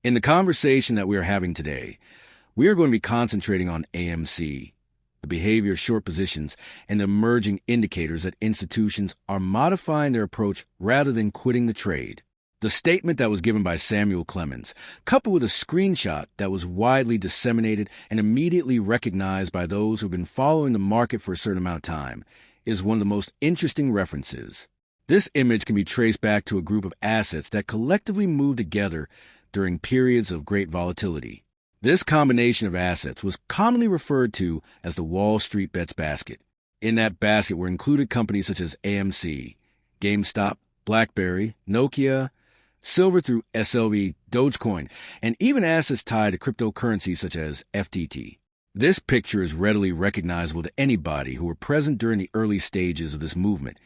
In the conversation that we are having today, we are going to be concentrating on AMC, the behavior of short positions, and the emerging indicators that institutions are modifying their approach rather than quitting the trade. The statement that was given by Samuel Clemens, coupled with a screenshot that was widely disseminated and immediately recognized by those who have been following the market for a certain amount of time, is one of the most interesting references. This image can be traced back to a group of assets that collectively moved together during periods of great volatility. This combination of assets was commonly referred to as the Wall Street Bets basket. In that basket were included companies such as AMC, GameStop, BlackBerry, Nokia, silver through SLV, Dogecoin, and even assets tied to cryptocurrencies such as FTT. This picture is readily recognizable to anybody who were present during the early stages of this movement,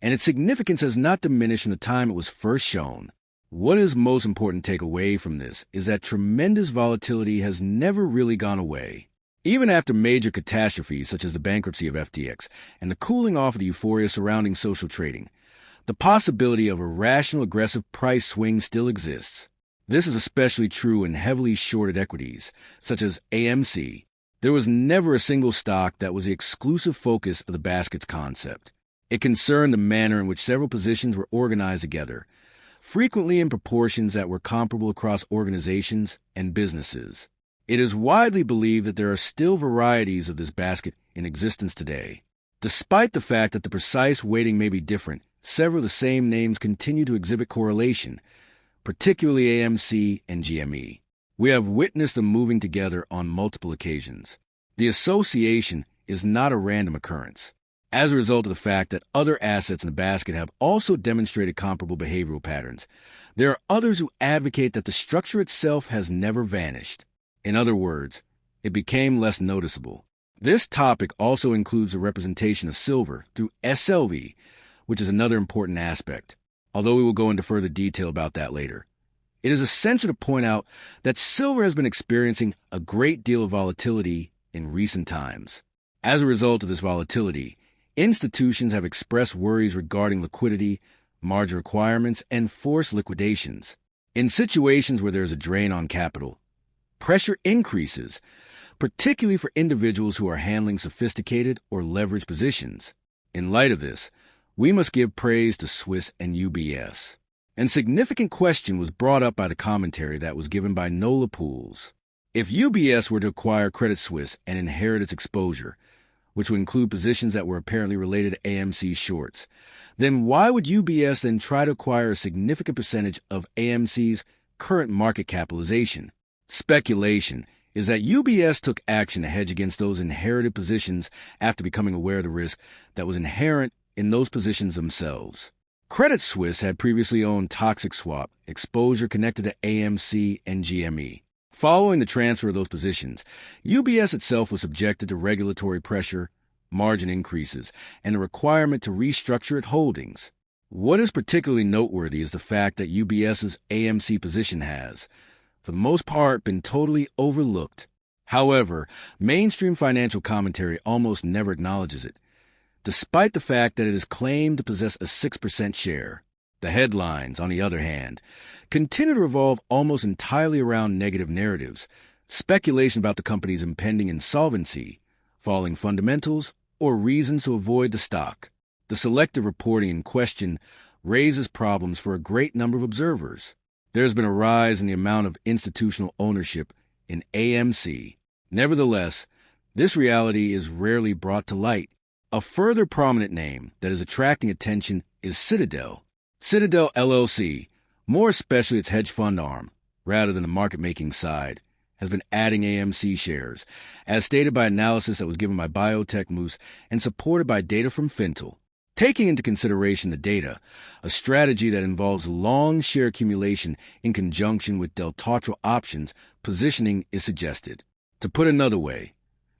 and its significance has not diminished from the time it was first shown. What is most important to take away from this is that tremendous volatility has never really gone away. Even after major catastrophes such as the bankruptcy of FTX and the cooling off of the euphoria surrounding social trading, the possibility of irrational aggressive price swings still exists. This is especially true in heavily shorted equities, such as AMC. There was never a single stock that was the exclusive focus of the basket's concept. It concerned the manner in which several positions were organized together, frequently in proportions that were comparable across organizations and businesses. It is widely believed that there are still varieties of this basket in existence today. Despite the fact that the precise weighting may be different, several of the same names continue to exhibit correlation, particularly AMC and GME. We have witnessed them moving together on multiple occasions. The association is not a random occurrence. As a result of the fact that other assets in the basket have also demonstrated comparable behavioral patterns, there are others who advocate that the structure itself has never vanished. In other words, it became less noticeable. This topic also includes the representation of silver through SLV, which is another important aspect, although we will go into further detail about that later. It is essential to point out that silver has been experiencing a great deal of volatility in recent times. As a result of this volatility, institutions have expressed worries regarding liquidity, margin requirements, and forced liquidations. In situations where there is a drain on capital, pressure increases, particularly for individuals who are handling sophisticated or leveraged positions. In light of this, we must give praise to Swiss and UBS. A significant question was brought up by the commentary that was given by Nola Pools. If UBS were to acquire Credit Suisse and inherit its exposure, which would include positions that were apparently related to AMC shorts, then why would UBS then try to acquire a significant percentage of AMC's current market capitalization? Speculation is that UBS took action to hedge against those inherited positions after becoming aware of the risk that was inherent in those positions themselves. Credit Suisse had previously owned toxic swap exposure connected to AMC and GME. Following the transfer of those positions, UBS itself was subjected to regulatory pressure, margin increases, and the requirement to restructure its holdings. What is particularly noteworthy is the fact that UBS's AMC position has, for the most part, been totally overlooked. However, mainstream financial commentary almost never acknowledges it, despite the fact that it is claimed to possess a 6% share. The headlines, on the other hand, continue to revolve almost entirely around negative narratives, speculation about the company's impending insolvency, falling fundamentals, or reasons to avoid the stock. The selective reporting in question raises problems for a great number of observers. There has been a rise in the amount of institutional ownership in AMC. Nevertheless, this reality is rarely brought to light. A further prominent name that is attracting attention is Citadel. Citadel LLC, more especially its hedge fund arm, rather than the market-making side, has been adding AMC shares, as stated by analysis that was given by Biotech Moose and supported by data from Fintel. Taking into consideration the data, a strategy that involves long share accumulation in conjunction with deltastral options positioning is suggested. To put another way,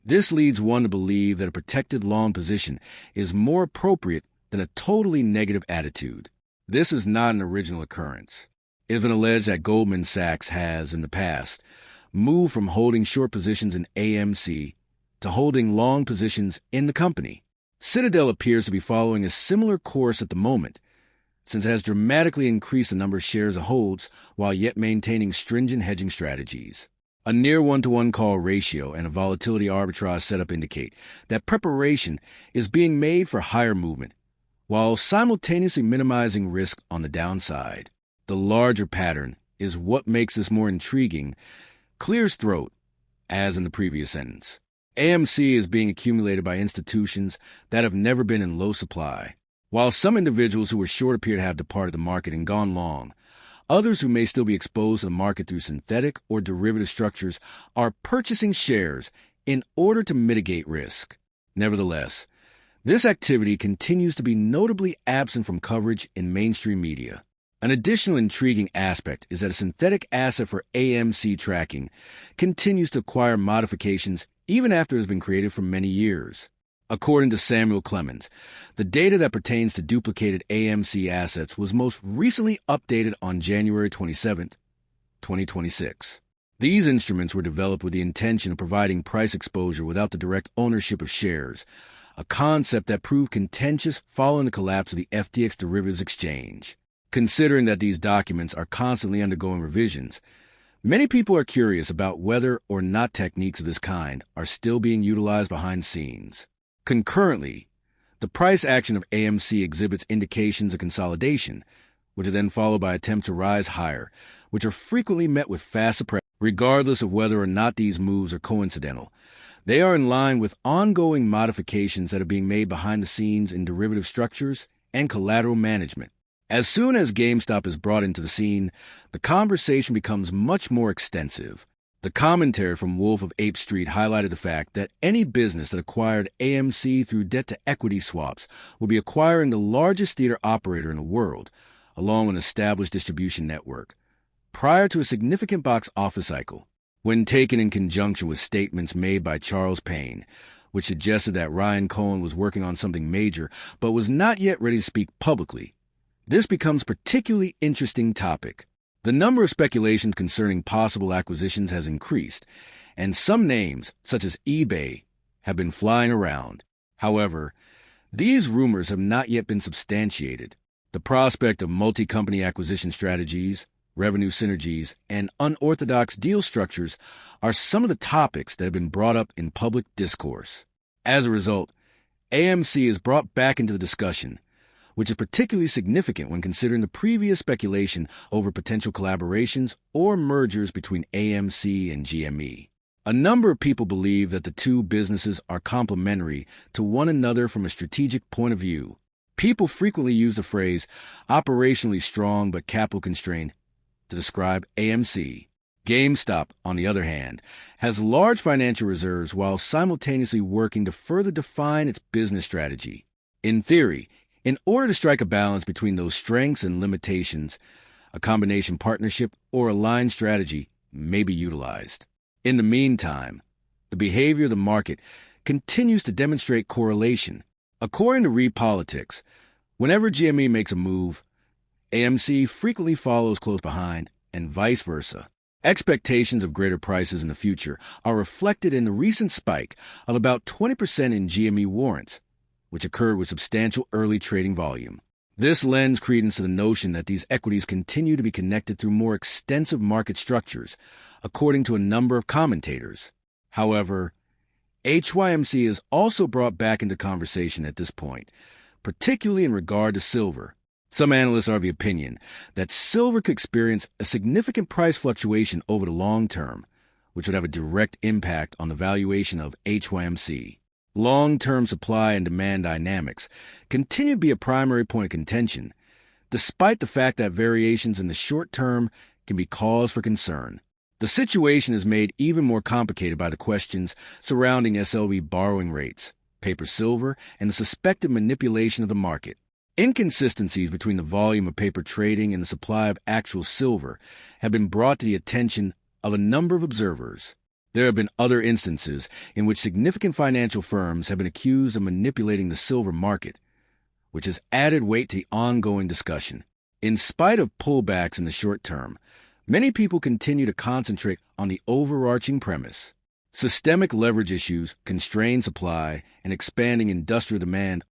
this leads one to believe that a protected long position is more appropriate than a totally negative attitude. This is not an original occurrence. It has been alleged that Goldman Sachs has, in the past, moved from holding short positions in AMC to holding long positions in the company. Citadel appears to be following a similar course at the moment, since it has dramatically increased the number of shares it holds while yet maintaining stringent hedging strategies. A near one-to-one call ratio and a volatility arbitrage setup indicate that preparation is being made for higher movement, while simultaneously minimizing risk on the downside. The larger pattern is what makes this more intriguing, clears throat, as in the previous sentence. AMC is being accumulated by institutions that have never been in low supply. While some individuals who were short appear to have departed the market and gone long, others who may still be exposed to the market through synthetic or derivative structures are purchasing shares in order to mitigate risk. Nevertheless, this activity continues to be notably absent from coverage in mainstream media. An additional intriguing aspect is that a synthetic asset for AMC tracking continues to acquire modifications even after it has been created for many years. According to Samuel Clemens, the data that pertains to duplicated AMC assets was most recently updated on January 27, 2026. These instruments were developed with the intention of providing price exposure without the direct ownership of shares, a concept that proved contentious following the collapse of the FTX derivatives exchange. Considering that these documents are constantly undergoing revisions, many people are curious about whether or not techniques of this kind are still being utilized behind the scenes. Concurrently, the price action of AMC exhibits indications of consolidation, which are then followed by attempts to rise higher, which are frequently met with fast suppression. Regardless of whether or not these moves are coincidental, they are in line with ongoing modifications that are being made behind the scenes in derivative structures and collateral management. As soon as GameStop is brought into the scene, the conversation becomes much more extensive. The commentary from Wolf of Ape Street highlighted the fact that any business that acquired AMC through debt-to-equity swaps will be acquiring the largest theater operator in the world, along with an established distribution network, prior to a significant box office cycle. When taken in conjunction with statements made by Charles Payne, which suggested that Ryan Cohen was working on something major but was not yet ready to speak publicly, this becomes a particularly interesting topic. The number of speculations concerning possible acquisitions has increased, and some names, such as eBay, have been flying around. However, these rumors have not yet been substantiated. The prospect of multi-company acquisition strategies, revenue synergies, and unorthodox deal structures are some of the topics that have been brought up in public discourse. As a result, AMC is brought back into the discussion, which is particularly significant when considering the previous speculation over potential collaborations or mergers between AMC and GME. A number of people believe that the two businesses are complementary to one another from a strategic point of view. People frequently use the phrase operationally strong but capital constrained to describe AMC. GameStop, on the other hand, has large financial reserves while simultaneously working to further define its business strategy. In theory, in order to strike a balance between those strengths and limitations, a combination partnership or aligned strategy may be utilized. In the meantime, the behavior of the market continues to demonstrate correlation. According to RePolitics, whenever GME makes a move, AMC frequently follows close behind, and vice versa. Expectations of greater prices in the future are reflected in the recent spike of about 20% in GME warrants, which occurred with substantial early trading volume. This lends credence to the notion that these equities continue to be connected through more extensive market structures, according to a number of commentators. However, HYMC is also brought back into conversation at this point, particularly in regard to silver. Some analysts are of the opinion that silver could experience a significant price fluctuation over the long term, which would have a direct impact on the valuation of HYMC. Long-term supply and demand dynamics continue to be a primary point of contention, despite the fact that variations in the short term can be cause for concern. The situation is made even more complicated by the questions surrounding SLV borrowing rates, paper silver, and the suspected manipulation of the market. Inconsistencies between the volume of paper trading and the supply of actual silver have been brought to the attention of a number of observers. There have been other instances in which significant financial firms have been accused of manipulating the silver market, which has added weight to the ongoing discussion. In spite of pullbacks in the short term, many people continue to concentrate on the overarching premise. Systemic leverage issues, constrained supply, and expanding industrial demand